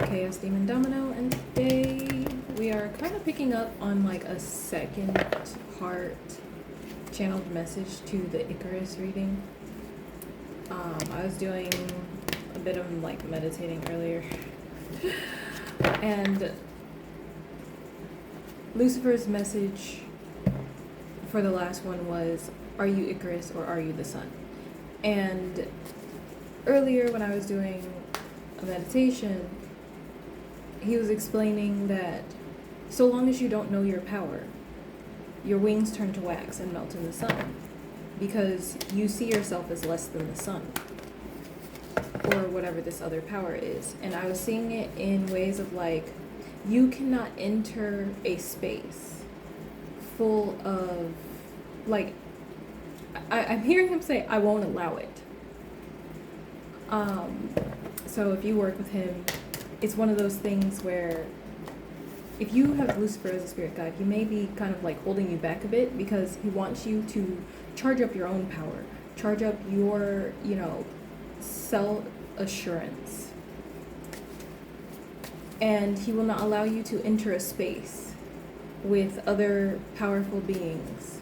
Chaos Demon Domino, and today we are kind of picking up on like a second part channeled message to the Icarus reading. I was doing a bit of like meditating earlier, and Lucifer's message for the last one was, "Are you Icarus or are you the sun?" And earlier when I was doing a meditation, he was explaining that so long as you don't know your power, your wings turn to wax and melt in the sun because you see yourself as less than the sun or whatever this other power is. And I was seeing it in ways of like, you cannot enter a space full of like, I'm hearing him say, I won't allow it. So if you work with him, it's one of those things where if you have Lucifer as a spirit guide, he may be kind of like holding you back a bit because he wants you to charge up your own power, charge up your, self-assurance. And he will not allow you to enter a space with other powerful beings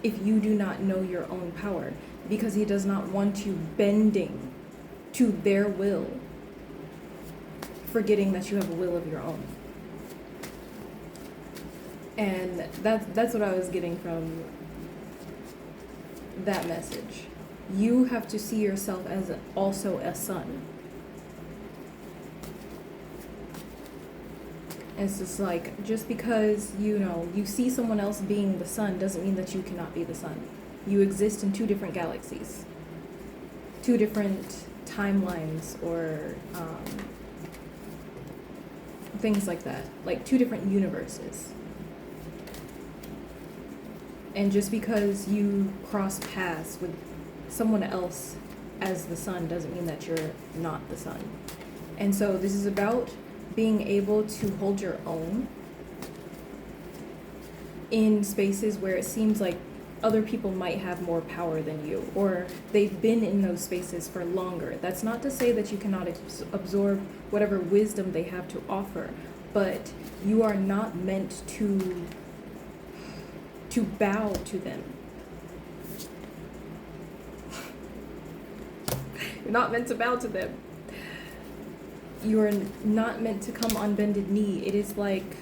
if you do not know your own power, because he does not want you bending to their will, forgetting that you have a will of your own. And that's what I was getting from that message. You have to see yourself as also a sun. And it's just like, just because, you see someone else being the sun doesn't mean that you cannot be the sun. You exist in two different galaxies, two different timelines, or things like that, like two different universes. And just because you cross paths with someone else as the sun doesn't mean that you're not the sun. And so this is about being able to hold your own in spaces where it seems like other people might have more power than you, or they've been in those spaces for longer. That's not to say that you cannot absorb whatever wisdom they have to offer, but you are not meant to bow to them. You're not meant to bow to them. You are not meant to come on bended knee. It is like,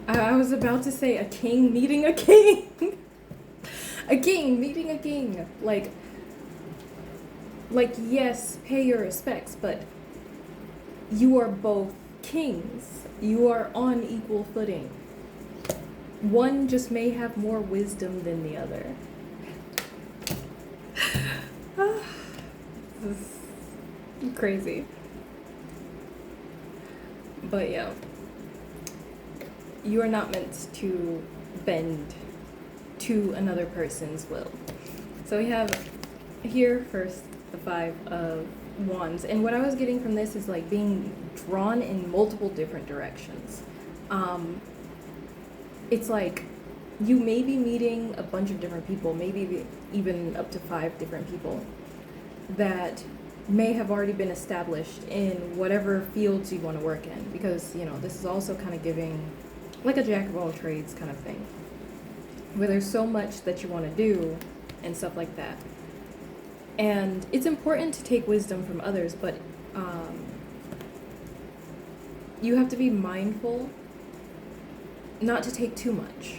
I was about to say a king meeting a king. A king meeting a king. Like, yes, pay your respects, but you are both kings. You are on equal footing. One just may have more wisdom than the other. This is crazy. But yeah. You are not meant to bend to another person's will. So we have here first the Five of Wands. And what I was getting from this is like being drawn in multiple different directions. It's like you may be meeting a bunch of different people, maybe even up to 5 different people that may have already been established in whatever fields you want to work in, because this is also kind of giving like a jack of all trades kind of thing, where there's so much that you want to do and stuff like that. And it's important to take wisdom from others, but you have to be mindful not to take too much.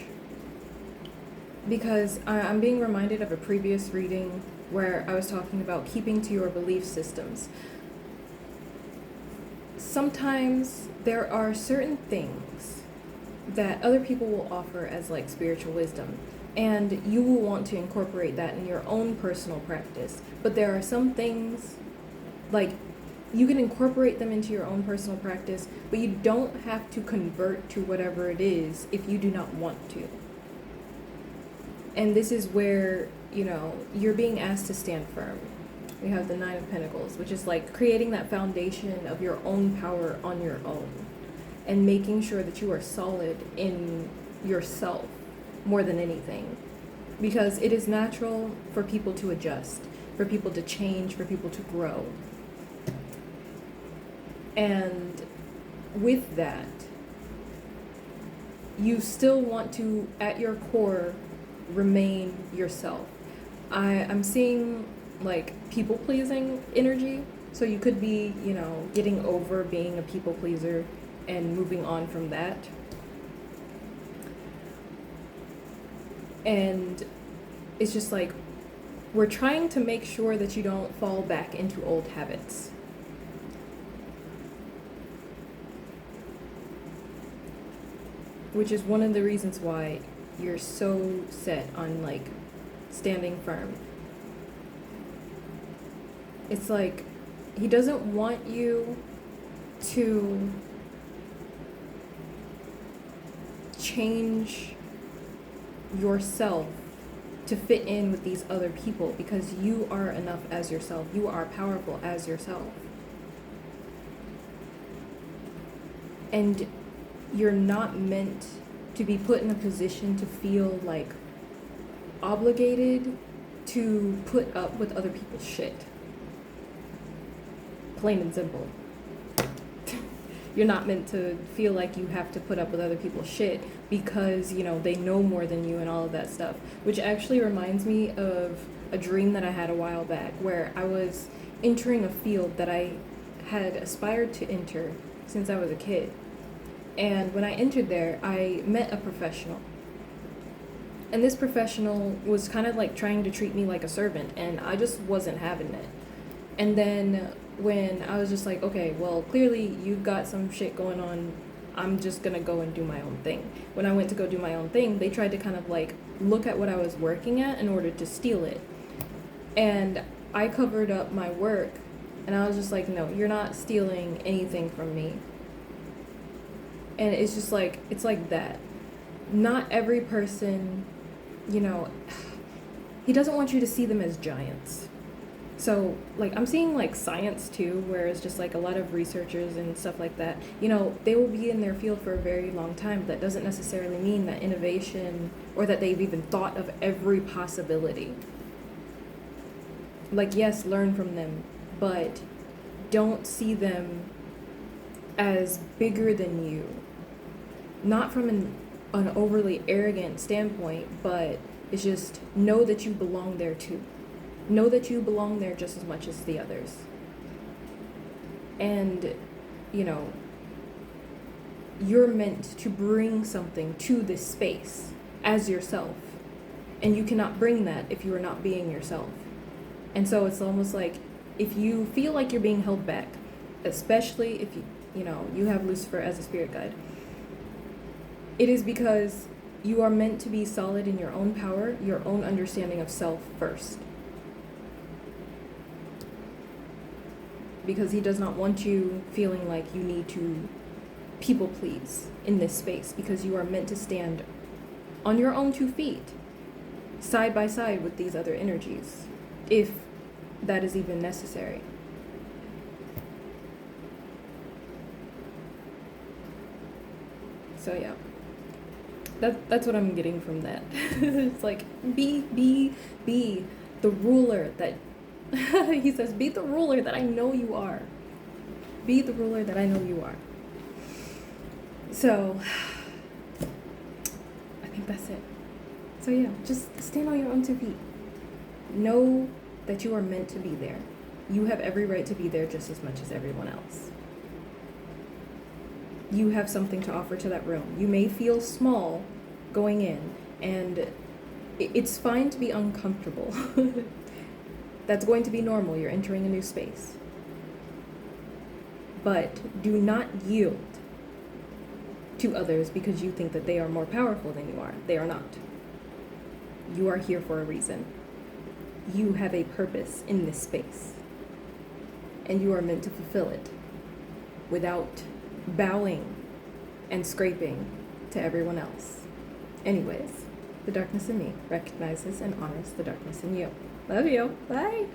Because I'm being reminded of a previous reading where I was talking about keeping to your belief systems. Sometimes there are certain things that other people will offer as like spiritual wisdom, and you will want to incorporate that in your own personal practice. But there are some things, like, you can incorporate them into your own personal practice, but you don't have to convert to whatever it is if you do not want to. And this is where, you're being asked to stand firm. We have the Nine of Pentacles, which is like creating that foundation of your own power on your own, and making sure that you are solid in yourself more than anything. Because it is natural for people to adjust, for people to change, for people to grow. And with that, you still want to, at your core, remain yourself. I'm seeing like people pleasing energy. So you could be, getting over being a people pleaser and moving on from that. And it's just like, we're trying to make sure that you don't fall back into old habits. Which is one of the reasons why you're so set on like standing firm. It's like he doesn't want you to change yourself to fit in with these other people, because you are enough as yourself. You are powerful as yourself. And you're not meant to be put in a position to feel like obligated to put up with other people's shit. Plain and simple. You're not meant to feel like you have to put up with other people's shit because, they know more than you and all of that stuff. Which actually reminds me of a dream that I had a while back where I was entering a field that I had aspired to enter since I was a kid. And when I entered there, I met a professional. And this professional was kind of like trying to treat me like a servant, and I just wasn't having it. And then when I was just like, okay, well, clearly you've got some shit going on, I'm just gonna go and do my own thing. When I went to go do my own thing, they tried to kind of like look at what I was working at in order to steal it. And I covered up my work, and I was just like, no, you're not stealing anything from me. And it's just like, it's like that. Not every person, he doesn't want you to see them as giants. So, like, I'm seeing, like, science, too, where it's just, like, a lot of researchers and stuff like that. They will be in their field for a very long time. That doesn't necessarily mean that innovation, or that they've even thought of every possibility. Like, yes, learn from them, but don't see them as bigger than you. Not from an overly arrogant standpoint, but it's just know that you belong there too. Know that you belong there just as much as the others. And, you're meant to bring something to this space as yourself. And you cannot bring that if you are not being yourself. And so it's almost like if you feel like you're being held back, especially if you have Lucifer as a spirit guide, it is because you are meant to be solid in your own power, your own understanding of self first. Because he does not want you feeling like you need to people please in this space, because you are meant to stand on your own 2 feet, side by side with these other energies, if that is even necessary. So yeah. That's what I'm getting from that. It's like, be the ruler that, he says, be the ruler that I know you are. Be the ruler that I know you are. So, I think that's it. So yeah, just stand on your own 2 feet. Know that you are meant to be there. You have every right to be there just as much as everyone else. You have something to offer to that room. You may feel small going in, and it's fine to be uncomfortable. That's going to be normal. You're entering a new space. But do not yield to others because you think that they are more powerful than you are. They are not. You are here for a reason. You have a purpose in this space, and you are meant to fulfill it without bowing and scraping to everyone else. Anyways, the darkness in me recognizes and honors the darkness in you. Love you. Bye.